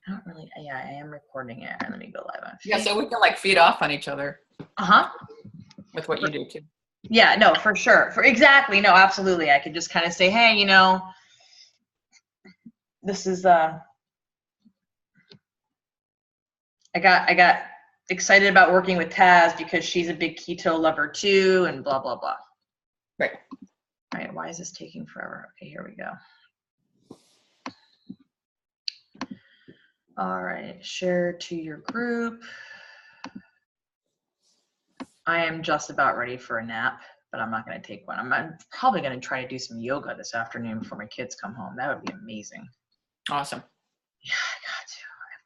I don't really, yeah, I am recording it. Let me go live on Facebook. Yeah, so we can like feed off on each other. With what you do too. Yeah, no, for sure. Exactly. No, absolutely. I could just kind of say, hey, you know, this is I got excited about working with Taz because she's a big keto lover too, and blah blah blah. Right. All right, why is this taking forever? Okay, here we go. All right, share to your group. I am just about ready for a nap, but I'm not going to take one. I'm probably going to try to do some yoga this afternoon before my kids come home. That would be amazing. Awesome. Yeah, I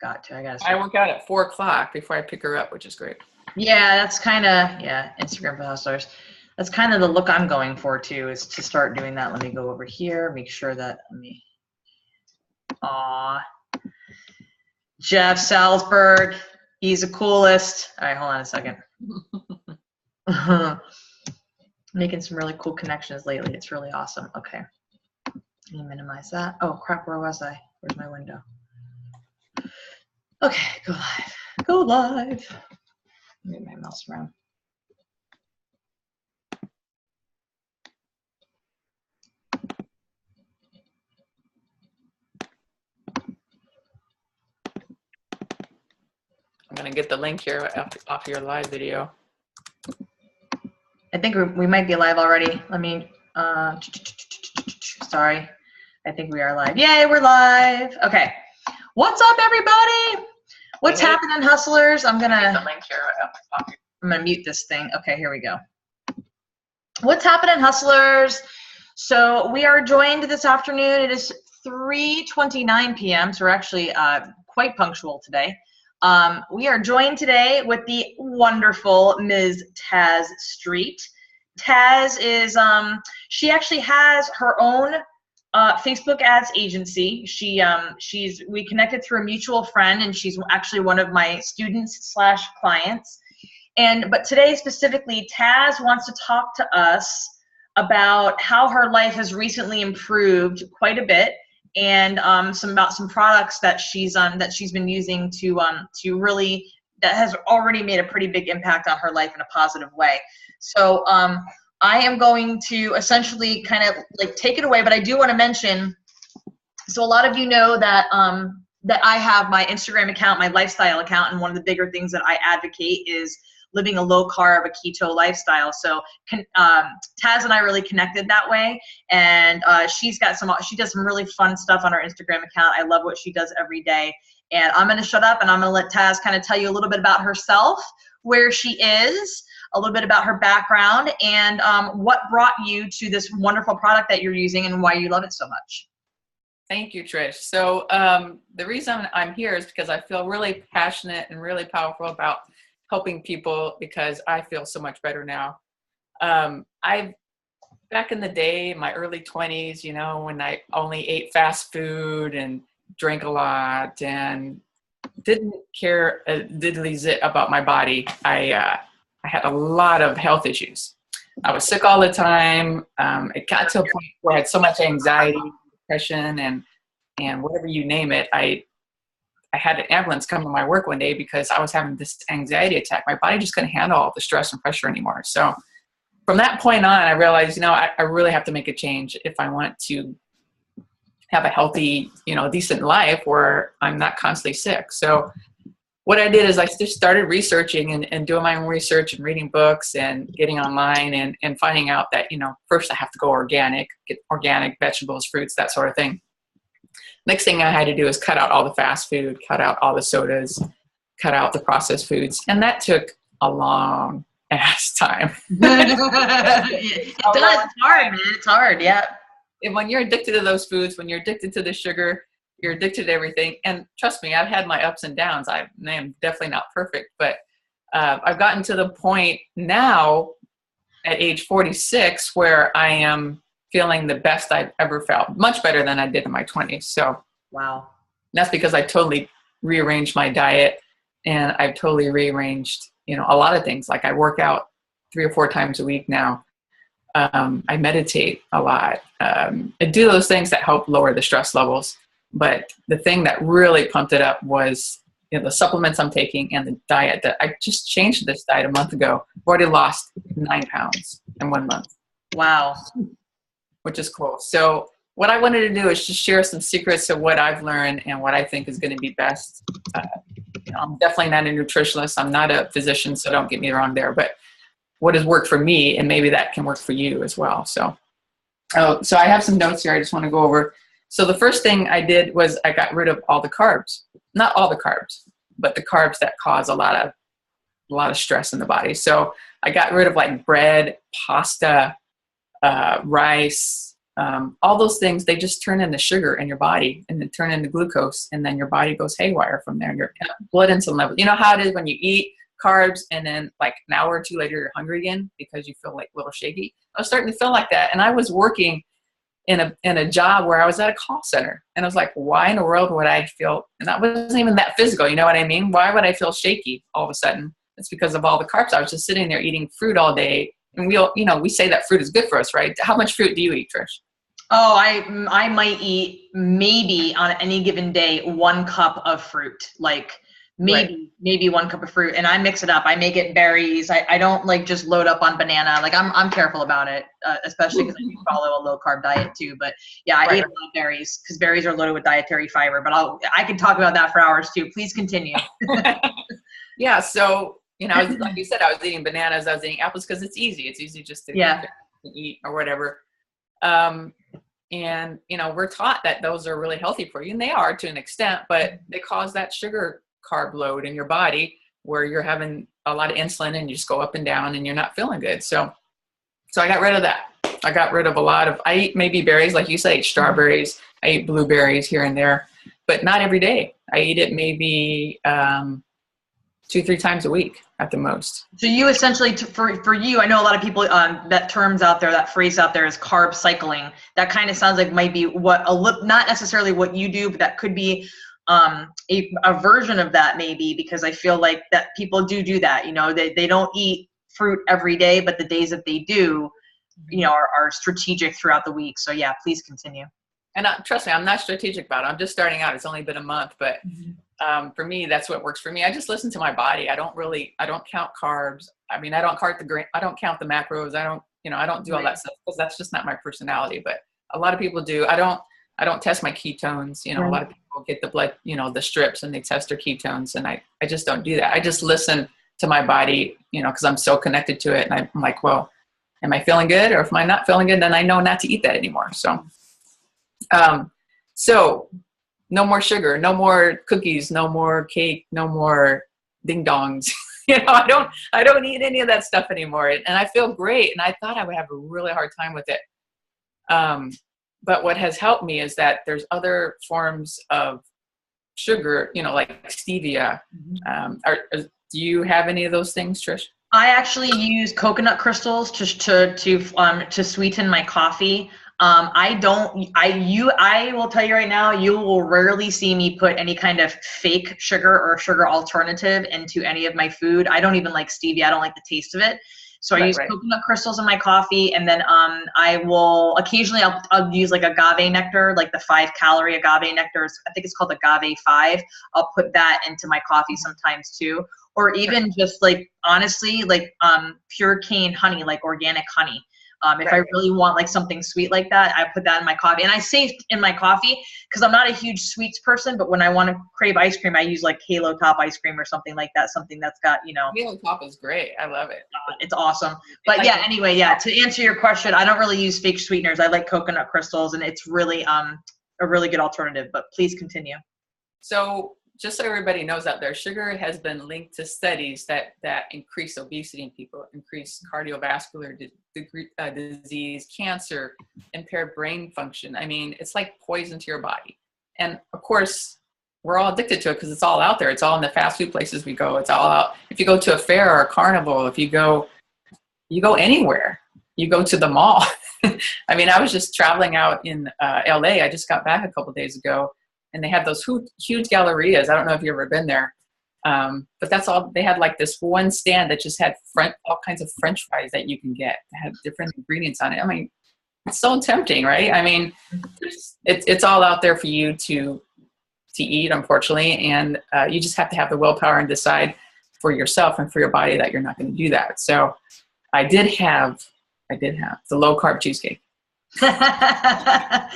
got to. I work out at 4 o'clock before I pick her up, which is great. Yeah, that's kind of, Instagram for hustlers. That's kind of the look I'm going for too, is to start doing that. Let me go over here, make sure that, Jeff Salzberg, he's the coolest. All right, hold on a second. Making some really cool connections lately. It's really awesome. Okay. Let me minimize that. Oh crap, where was I? Where's my window? Okay, go live. Go live. Move my mouse around. I'm going to get the link here off your live video. I think we might be live already. Let me, sorry. I think we are live. Yay, we're live. Okay. What's up, everybody? What's happening, hustlers? I'm gonna mute this thing. Okay, here we go. What's happening, hustlers? So we are joined this afternoon. It is 3:29 p.m. So we're actually quite punctual today. We are joined today with the wonderful Ms. Taz Street. Taz is, she actually has her own Facebook ads agency. We connected through a mutual friend, and she's actually one of my students / clients. But today specifically, Taz wants to talk to us about how her life has recently improved quite a bit, and about some products that she's been using to really, that has already made a pretty big impact on her life in a positive way. So I am going to essentially kind of like take it away, but I do want to mention, so a lot of you know that that I have my Instagram account, my lifestyle account, and one of the bigger things that I advocate is living a low carb, a keto lifestyle. So Taz and I really connected that way, and she does some really fun stuff on her Instagram account. I love what she does every day. And I'm going to shut up and I'm going to let Taz kind of tell you a little bit about herself, where she is, a little bit about her background, and what brought you to this wonderful product that you're using and why you love it so much. Thank you, Trish. So the reason I'm here is because I feel really passionate and really powerful about helping people, because I feel so much better now. Back in the day, my early 20s, you know, when I only ate fast food and drank a lot and didn't care a diddly zit about my body, I had a lot of health issues. I was sick all the time. It got to a point where I had so much anxiety, depression, and whatever you name it. I had an ambulance come to my work one day because I was having this anxiety attack. My body just couldn't handle all the stress and pressure anymore. So from that point on, I realized, you know, I really have to make a change if I want to have a healthy, you know, decent life where I'm not constantly sick. So what I did is I just started researching and doing my own research and reading books and getting online and finding out that, you know, first I have to go organic, get organic vegetables, fruits, that sort of thing. Next thing I had to do is cut out all the fast food, cut out all the sodas, cut out the processed foods. And that took a long ass time. It's hard, man. It's hard, yeah. And when you're addicted to those foods, when you're addicted to the sugar, you're addicted to everything. And trust me, I've had my ups and downs. I am definitely not perfect, but I've gotten to the point now at age 46 where I am feeling the best I've ever felt, much better than I did in my 20s. So wow. That's because I totally rearranged my diet, and I've totally rearranged, you know, a lot of things. Like I work out 3 or 4 times a week now. I meditate a lot. I do those things that help lower the stress levels. But the thing that really pumped it up was, you know, the supplements I'm taking and the diet. That I just changed this diet a month ago. I've already lost 9 pounds in 1 month. Wow. Which is cool. So what I wanted to do is just share some secrets of what I've learned and what I think is going to be best. You know, I'm definitely not a nutritionist. I'm not a physician, so don't get me wrong there. But what has worked for me, and maybe that can work for you as well. So I have some notes here I just want to go over. So the first thing I did was I got rid of all the carbs. Not all the carbs, but the carbs that cause a lot of stress in the body. So I got rid of like bread, pasta, rice, all those things. They just turn into sugar in your body and then turn into glucose, and then your body goes haywire from there. Your blood insulin level. You know how it is when you eat carbs and then like an hour or two later you're hungry again because you feel like a little shaky. I was starting to feel like that, and I was working in a job where I was at a call center, and I was like, why in the world would I feel? And that wasn't even that physical. You know what I mean? Why would I feel shaky all of a sudden? It's because of all the carbs. I was just sitting there eating fruit all day. And we say that fruit is good for us, right? How much fruit do you eat, Trish? Oh, I might eat maybe on any given day 1 cup of fruit, like maybe 1 cup of fruit, and I mix it up. I make it berries. I don't like just load up on banana. Like I'm careful about it, especially because I do follow a low carb diet too. But yeah, I eat a lot of berries because berries are loaded with dietary fiber. But I can talk about that for hours too. Please continue. Yeah. So, you know, like you said, I was eating bananas, I was eating apples because it's easy. It's easy just to eat or whatever. And, you know, we're taught that those are really healthy for you, and they are to an extent, but they cause that sugar carb load in your body where you're having a lot of insulin and you just go up and down and you're not feeling good. So I got rid of that. I got rid of I eat maybe berries, like you say, I eat strawberries, I eat blueberries here and there, but not every day. I eat it maybe 2-3 times a week at the most. So you essentially, for you, I know a lot of people, that terms out there, that phrase out there is carb cycling. That kind of sounds like might be not necessarily what you do, but that could be a version of that maybe, because I feel like that people do that. You know, they don't eat fruit every day, but the days that they do, you know, are strategic throughout the week. So yeah, please continue. And trust me, I'm not strategic about it. I'm just starting out. It's only been a month, but for me, that's what works for me. I just listen to my body. I don't count carbs. I mean, I don't count the macros. I don't do all that stuff because that's just not my personality. But a lot of people do. I don't test my ketones. You know, a lot of people get the blood, you know, the strips, and they test their ketones, and I just don't do that. I just listen to my body, you know, because I'm so connected to it, and I'm like, well, am I feeling good? Or if I'm not feeling good, then I know not to eat that anymore. So no more sugar, no more cookies, no more cake, no more ding dongs. You know, I don't eat any of that stuff anymore. And I feel great. And I thought I would have a really hard time with it. But what has helped me is that there's other forms of sugar, you know, like stevia. Do you have any of those things, Trish? I actually use coconut crystals to sweeten my coffee. I will tell you right now, you will rarely see me put any kind of fake sugar or sugar alternative into any of my food. I don't even like stevia. I don't like the taste of it. So I use coconut crystals in my coffee, and then I will occasionally I'll use like agave nectar, like the 5-calorie agave nectar. I think it's called agave 5. I'll put that into my coffee sometimes too, or even just like honestly like pure cane honey, like organic honey. If I really want like something sweet like that, I put that in my coffee. And I say in my coffee because I'm not a huge sweets person, but when I want to crave ice cream, I use like Halo Top ice cream or something like that. Something that's got, you know. Halo Top is great. I love it. It's awesome. But yeah, anyway, yeah, to answer your question, I don't really use fake sweeteners. I like coconut crystals, and it's really a really good alternative. But please continue. So just so everybody knows out there, sugar has been linked to studies that increase obesity in people, increase cardiovascular disease, cancer, impaired brain function. I mean, it's like poison to your body. And of course, we're all addicted to it because it's all out there. It's all in the fast food places we go. It's all out. If you go to a fair or a carnival, if you go anywhere, you go to the mall. I mean, I was just traveling out in LA. I just got back a couple of days ago. And they have those huge gallerias. I don't know if you've ever been there. But that's all. They had like this one stand that just had all kinds of French fries that you can get. That had different ingredients on it. I mean, it's so tempting, right? I mean, it's all out there for you to eat, unfortunately, and you just have to have the willpower and decide for yourself and for your body that you're not going to do that. So I did have the low carb cheesecake. Yeah,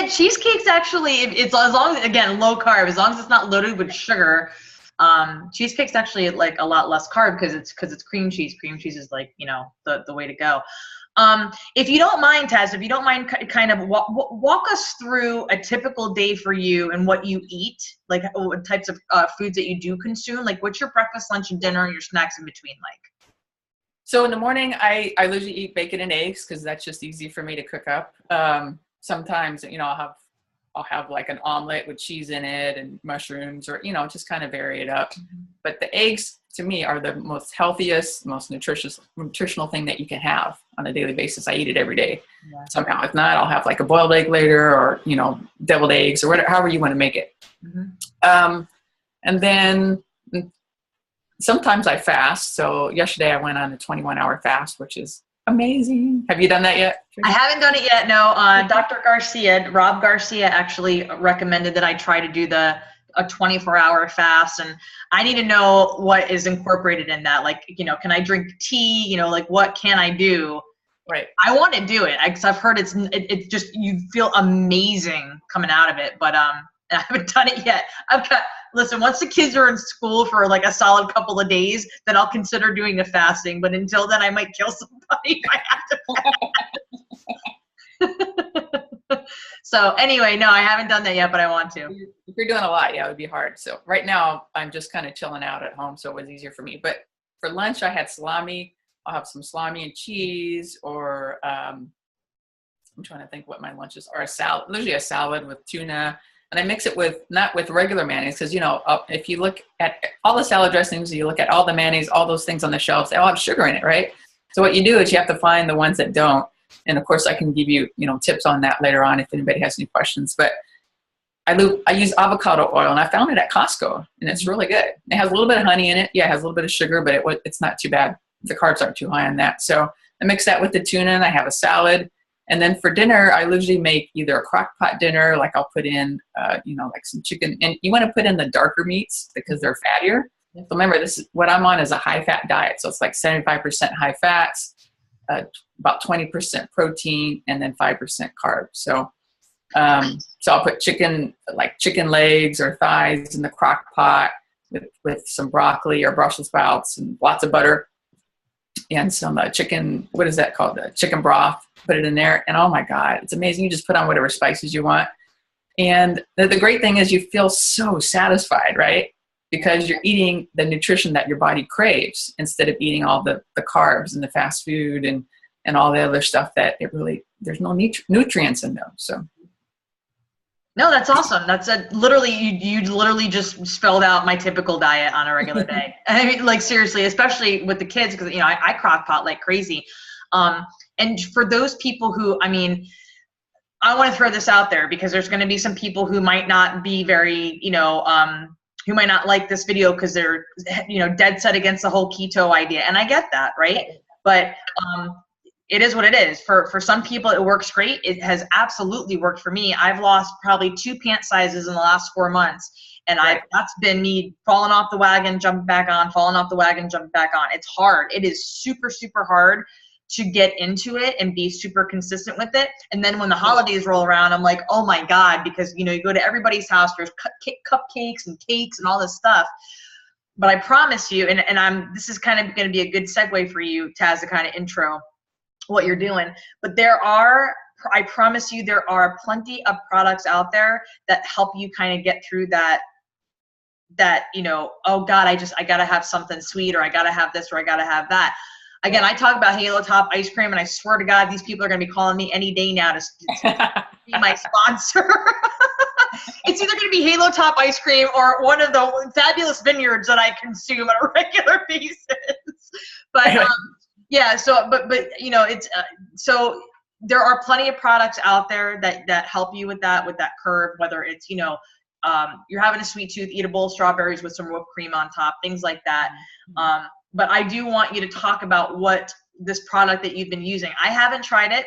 cheesecake's actually, it's as long as, again, low carb, as long as it's not loaded with sugar. Cheesecake's actually like a lot less carb because it's cream cheese. Cream cheese is like, you know, the way to go. If you don't mind, Taz, if you don't mind, kind of walk us through a typical day for you and what you eat, like what types of foods that you do consume. Like, what's your breakfast, lunch, and dinner, and your snacks in between like? So in the morning, I usually eat bacon and eggs because that's just easy for me to cook up. Sometimes, you know, I'll have like an omelet with cheese in it and mushrooms, or, you know, just kind of vary it up. But the eggs, to me, are the most healthiest, most nutritional thing that you can have on a daily basis. I eat it every day. Yeah. Somehow, if not, I'll have like a boiled egg later, or, you know, deviled eggs, or whatever, however you want to make it. And then sometimes I fast. So yesterday I went on a 21-hour fast, which is amazing. Have you done that yet? I haven't done it yet. No. Rob Garcia actually recommended that I try to do a 24-hour fast, and I need to know what is incorporated in that. Like, you know, can I drink tea? You know, like what can I do? Right. I want to do it because I've heard it's just, you feel amazing coming out of it, but I haven't done it yet. Listen, once the kids are in school for like a solid couple of days, then I'll consider doing the fasting. But until then, I might kill somebody if I have to. So anyway, no, I haven't done that yet, but I want to. If you're doing a lot, yeah, it would be hard. So right now, I'm just kind of chilling out at home, so it was easier for me. But for lunch, I had salami. I'll have some salami and cheese, or I'm trying to think what my lunches are. A salad, usually a salad with tuna. And I mix it not with regular mayonnaise, because, you know, if you look at all the salad dressings, you look at all the mayonnaise, all those things on the shelves, they all have sugar in it, right? So what you do is you have to find the ones that don't. And of course, I can give you, you know, tips on that later on if anybody has any questions. But I use avocado oil, and I found it at Costco, and it's really good. It has a little bit of honey in it. Yeah, it has a little bit of sugar, but it's not too bad. The carbs aren't too high on that. So I mix that with the tuna, and I have a salad. And then for dinner, I usually make either a crock pot dinner, like I'll put in, you know, like some chicken. And you want to put in the darker meats because they're fattier. So remember, what I'm on is a high-fat diet. So it's like 75% high fats, about 20% protein, and then 5% carbs. So I'll put chicken legs or thighs in the crock pot with some broccoli or Brussels sprouts and lots of butter and some chicken, what is that called? Chicken broth. Put it in there, and oh my God, it's amazing. You just put on whatever spices you want. And the great thing is you feel so satisfied, right? Because you're eating the nutrition that your body craves instead of eating all the carbs and the fast food and all the other stuff that there's no nutrients in them. So. No, that's awesome. That's literally, you literally just spelled out my typical diet on a regular day. I mean, like seriously, especially with the kids, because, you know, I crock pot like crazy. And for those people who, I mean, I want to throw this out there because there's going to be some people who might not be very, you know, who might not like this video because they're, you know, dead set against the whole keto idea. And I get that, right? But it is what it is. For some people, it works great. It has absolutely worked for me. I've lost probably 2 pant sizes in the last 4 months. And that's been me falling off the wagon, jumping back on, falling off the wagon, jumping back on. It's hard. It is super, super hard to get into it and be super consistent with it. And then when the holidays roll around, I'm like, oh my God, because, you know, you go to everybody's house, there's cupcakes and cakes and all this stuff. But I promise you, and this is kind of going to be a good segue for you, Taz, to kind of intro what you're doing. But I promise you, there are plenty of products out there that help you kind of get through that, you know, oh God, I got to have something sweet, or I got to have this, or I got to have that. Again, I talk about Halo Top ice cream, and I swear to God, these people are going to be calling me any day now to be my sponsor. It's either going to be Halo Top ice cream or one of the fabulous vineyards that I consume on a regular basis. But yeah, so but you know, it's so there are plenty of products out there that help you with that curve, whether it's, you know, you're having a sweet tooth, eat a bowl of strawberries with some whipped cream on top, things like that. But I do want you to talk about what this product that you've been using. I haven't tried it.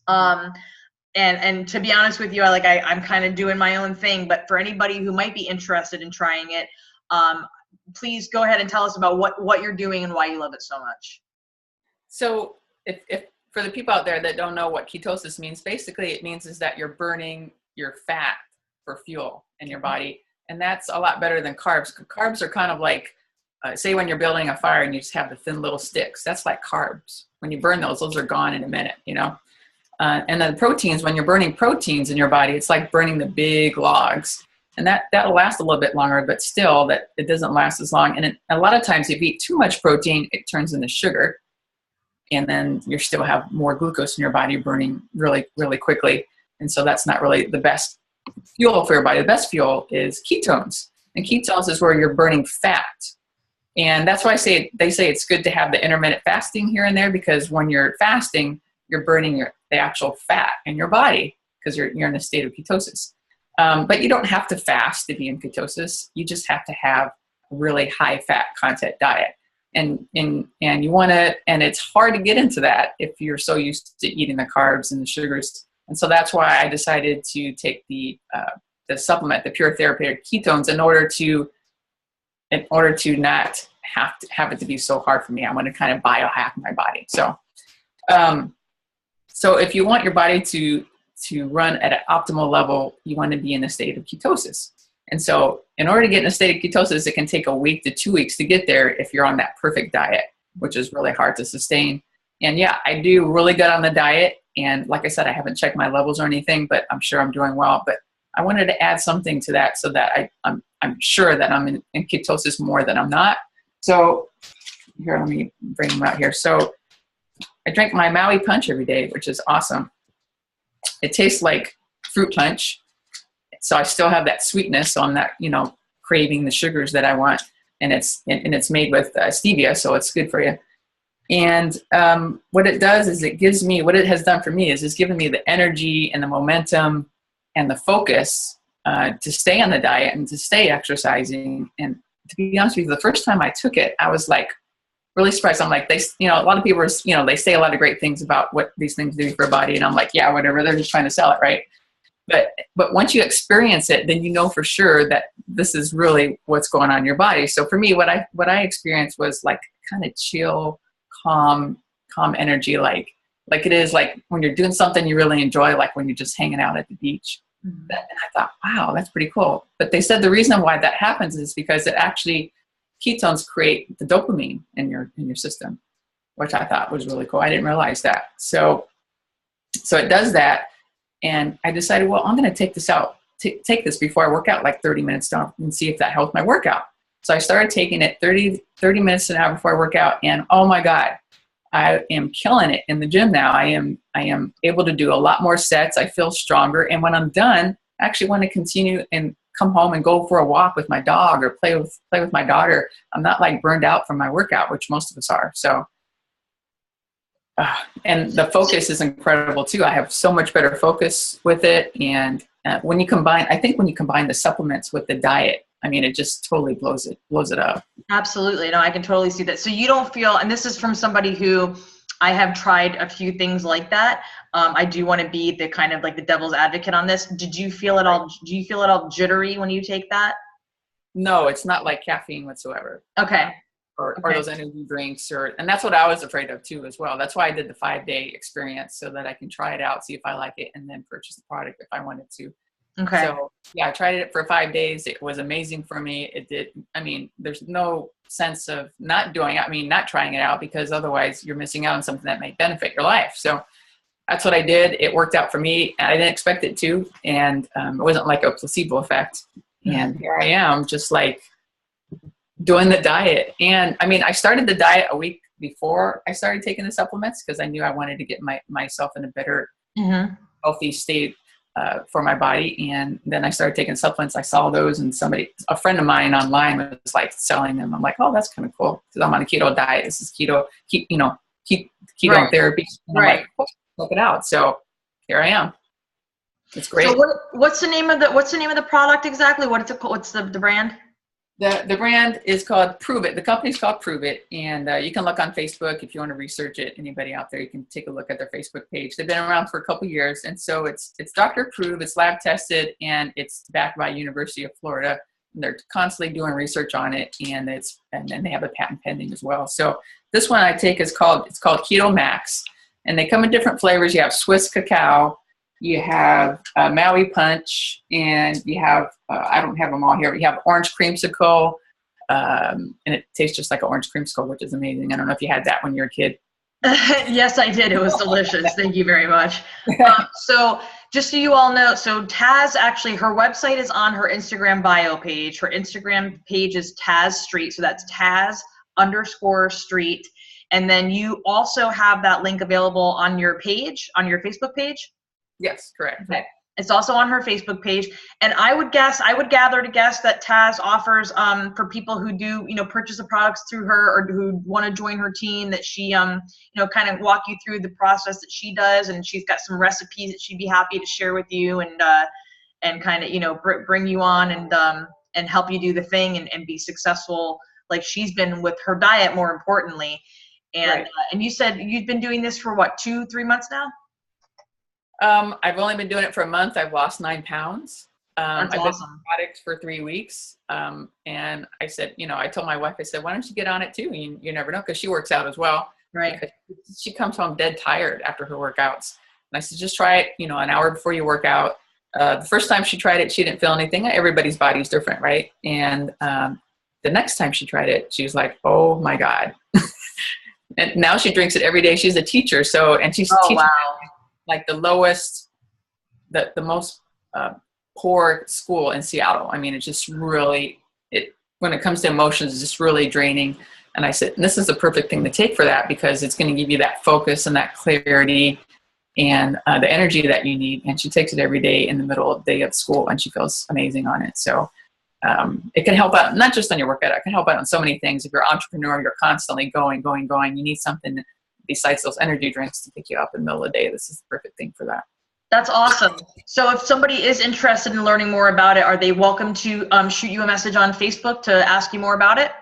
And to be honest with you, I'm kind of doing my own thing, but for anybody who might be interested in trying it, please go ahead and tell us about what you're doing and why you love it so much. So if for the people out there that don't know what ketosis means, basically it means is that you're burning your fat for fuel in your body. And that's a lot better than carbs. Carbs are kind of like, say when you're building a fire and you just have the thin little sticks, that's like carbs. When you burn those are gone in a minute, you know? And then proteins, when you're burning proteins in your body, it's like burning the big logs. And that'll last a little bit longer, but still that it doesn't last as long. And a lot of times if you eat too much protein, it turns into sugar. And then you still have more glucose in your body burning really, really quickly. And so that's not really the best fuel for your body. The best fuel is ketones. And ketones is where you're burning fat. And that's why they say it's good to have the intermittent fasting here and there, because when you're fasting, you're burning the actual fat in your body because you're in a state of ketosis. But you don't have to fast to be in ketosis. You just have to have a really high fat content diet. And you want to, and it's hard to get into that if you're so used to eating the carbs and the sugars. And so that's why I decided to take the supplement, the pure therapeutic ketones, in order to not have it to be so hard for me. I want to kind of biohack my body. So if you want your body to run at an optimal level, you want to be in a state of ketosis. And so in order to get in a state of ketosis, it can take a week to 2 weeks to get there if you're on that perfect diet, which is really hard to sustain. And yeah, I do really good on the diet. And like I said, I haven't checked my levels or anything, but I'm sure I'm doing well. But I wanted to add something to that so that I'm sure that I'm in ketosis more than I'm not. So here, let me bring them out here. So I drink my Maui Punch every day, which is awesome. It tastes like fruit punch. So I still have that sweetness, so I'm not, craving the sugars that I want. And it's made with stevia, so it's good for you. And what it does is what it has done for me is it's given me the energy and the momentum and the focus to stay on the diet and to stay exercising. And to be honest with you, the first time I took it, I was like really surprised. I'm like, a lot of people are, they say a lot of great things about what these things do for your body. And I'm like, yeah, whatever, they're just trying to sell it, right? But once you experience it, then you know for sure that this is really what's going on in your body. So for me, what I experienced was like kind of chill, calm energy, like it is like when you're doing something you really enjoy, like when you're just hanging out at the beach. Mm-hmm. And I thought, wow, that's pretty cool. But they said the reason why that happens is because ketones create the dopamine in your system, which I thought was really cool. I didn't realize that. So it does that. And I decided, well, I'm going to take this out, take this before I work out, like 30 minutes down, and see if that helps my workout. So I started taking it 30 minutes an hour before I work out. And oh my God, I am killing it in the gym now. I am able to do a lot more sets. I feel stronger. And when I'm done, I actually want to continue and come home and go for a walk with my dog or play with my daughter. I'm not like burned out from my workout, which most of us are. So, and the focus is incredible too. I have so much better focus with it. And when you combine the supplements with the diet, I mean, it just totally blows it up. Absolutely. No, I can totally see that. So you don't feel, and this is from somebody who I have tried a few things like that. I do want to be the kind of like the devil's advocate on this. Do you feel it all jittery when you take that? No, it's not like caffeine whatsoever. Okay. Or those energy drinks, and that's what I was afraid of too as well. That's why I did the 5-day experience, so that I can try it out, see if I like it, and then purchase the product if I wanted to. Okay. So yeah, I tried it for 5 days. It was amazing for me. It did. I mean, there's no sense of not trying it out, because otherwise you're missing out on something that may benefit your life. So that's what I did. It worked out for me. I didn't expect it to, and it wasn't like a placebo effect. And here I am, just like doing the diet. And I mean, I started the diet a week before I started taking the supplements, because I knew I wanted to get myself in a better, healthy state for my body. And then I started taking supplements. I saw those, and a friend of mine online was like selling them. I'm like, oh, that's kind of cool, because I'm on a keto diet. This is keto right. therapy. And right. I'm like, oh, check it out. So here I am. It's great. So what's the name of the product exactly? What's the brand? The brand is called Prove It. The company's called Prove It, and you can look on Facebook if you want to research it. Anybody out there, you can take a look at their Facebook page. They've been around for a couple years, and so it's Dr. Prove. It's lab tested, and it's backed by University of Florida. And they're constantly doing research on it, and then they have a patent pending as well. So this one I take is called Keto Max, and they come in different flavors. You have Swiss cacao, you have Maui Punch, and you have, I don't have them all here, but you have orange creamsicle, and it tastes just like an orange creamsicle, which is amazing. I don't know if you had that when you were a kid. Yes, I did. It was delicious. Thank you very much. So just so you all know, so Taz, actually, her website is on her Instagram bio page. Her Instagram page is Taz Street. So that's Taz_Street. And then you also have that link available on your page, on your Facebook page? Yes, correct. Okay. It's also on her Facebook page. And I would gather to guess that Taz offers for people who do, purchase the products through her or who want to join her team, that she, kind of walk you through the process that she does. And she's got some recipes that she'd be happy to share with you and kind of, bring you on and help you do the thing and be successful like she's been with her diet, more importantly. And, right. And you said you've been doing this for what, 2-3 months now? I've only been doing it for a month. I've lost 9 pounds. That's I've awesome. been on products for 3 weeks. And I said, I told my wife, I said, why don't you get on it too? You never know, because she works out as well. Right. She comes home dead tired after her workouts. And I said, just try it, an hour before you work out. The first time she tried it, she didn't feel anything. Everybody's body's different, right? And the next time she tried it, she was like, oh my God. And now she drinks it every day. She's a teacher. And she's teaching. Wow. Like the lowest, the most poor school in Seattle. I mean, it's just really, when it comes to emotions, it's just really draining. And I said, this is the perfect thing to take for that, because it's going to give you that focus and that clarity and the energy that you need. And she takes it every day in the middle of the day of school, and she feels amazing on it. So it can help out, not just on your workout, it can help out on so many things. If you're an entrepreneur, you're constantly going, you need something besides those energy drinks to pick you up in the middle of the day. This is the perfect thing for that. That's awesome. So if somebody is interested in learning more about it, are they welcome to shoot you a message on Facebook to ask you more about it?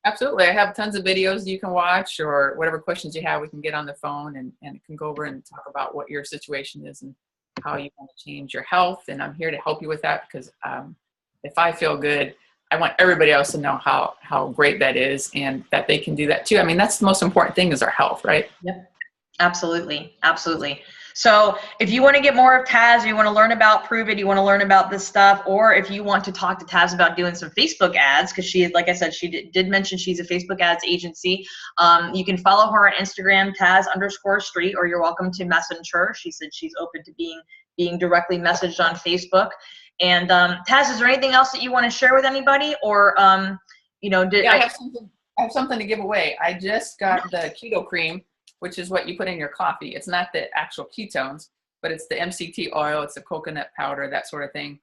Absolutely. I have tons of videos you can watch, or whatever questions you have, we can get on the phone and can go over and talk about what your situation is and how you want to change your health. And I'm here to help you with that, because if I feel good, I want everybody else to know how great that is, and that they can do that too. I mean, that's the most important thing, is our health, right? Yep. Absolutely. Absolutely. So if you want to get more of Taz, you want to learn about Prove It, you want to learn about this stuff, or if you want to talk to Taz about doing some Facebook ads, because she, like I said, she did mention she's a Facebook ads agency. You can follow her on Instagram, Taz_Street, or you're welcome to message her. She said she's open to being directly messaged on Facebook. And Taz, is there anything else that you want to share with anybody, or I have something to give away. I just got the Keto Cream, which is what you put in your coffee. It's not the actual ketones, but it's the MCT oil, it's the coconut powder, that sort of thing.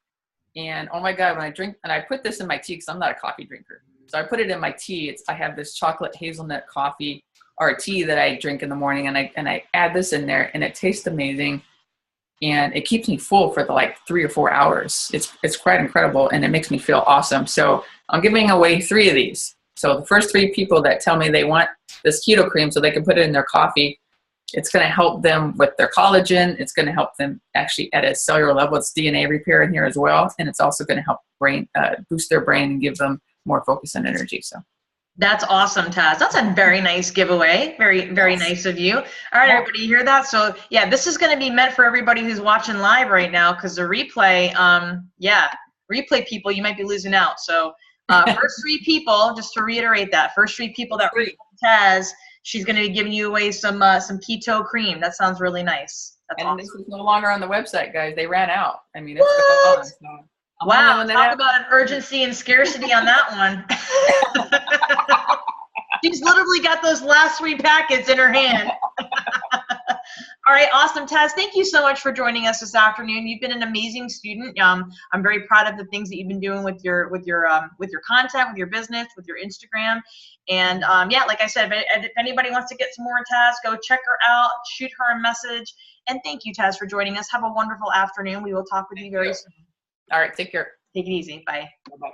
And oh my God, when I drink, and I put this in my tea, because I'm not a coffee drinker. So I put it in my tea. I have this chocolate hazelnut coffee or tea that I drink in the morning, and I add this in there, and it tastes amazing. And it keeps me full for like 3 or 4 hours. It's quite incredible, and it makes me feel awesome. So I'm giving away 3 of these. So the first 3 people that tell me they want this keto cream so they can put it in their coffee, it's going to help them with their collagen. It's going to help them actually at a cellular level. It's DNA repair in here as well. And it's also going to help boost their brain and give them more focus and energy. So that's awesome, Taz. That's a very nice giveaway. Very, very nice of you. All right, everybody, you hear that? So yeah, this is going to be meant for everybody who's watching live right now, because the replay, replay people, you might be losing out. So first 3 people, just to reiterate that, first 3 people that read Taz, she's going to be giving you away some keto cream. That sounds really nice. That's awesome. This is no longer on the website, guys. They ran out. I mean, it's gone. So wow, talk about an urgency and scarcity on that one. She's literally got those last 3 packets in her hand. All right, awesome, Taz. Thank you so much for joining us this afternoon. You've been an amazing student. I'm very proud of the things that you've been doing with your content, with your business, with your Instagram. And yeah, like I said, if anybody wants to get some more Taz, go check her out, shoot her a message. And thank you, Taz, for joining us. Have a wonderful afternoon. We will talk with you very soon. All right, take care. Take it easy. Bye. Bye-bye.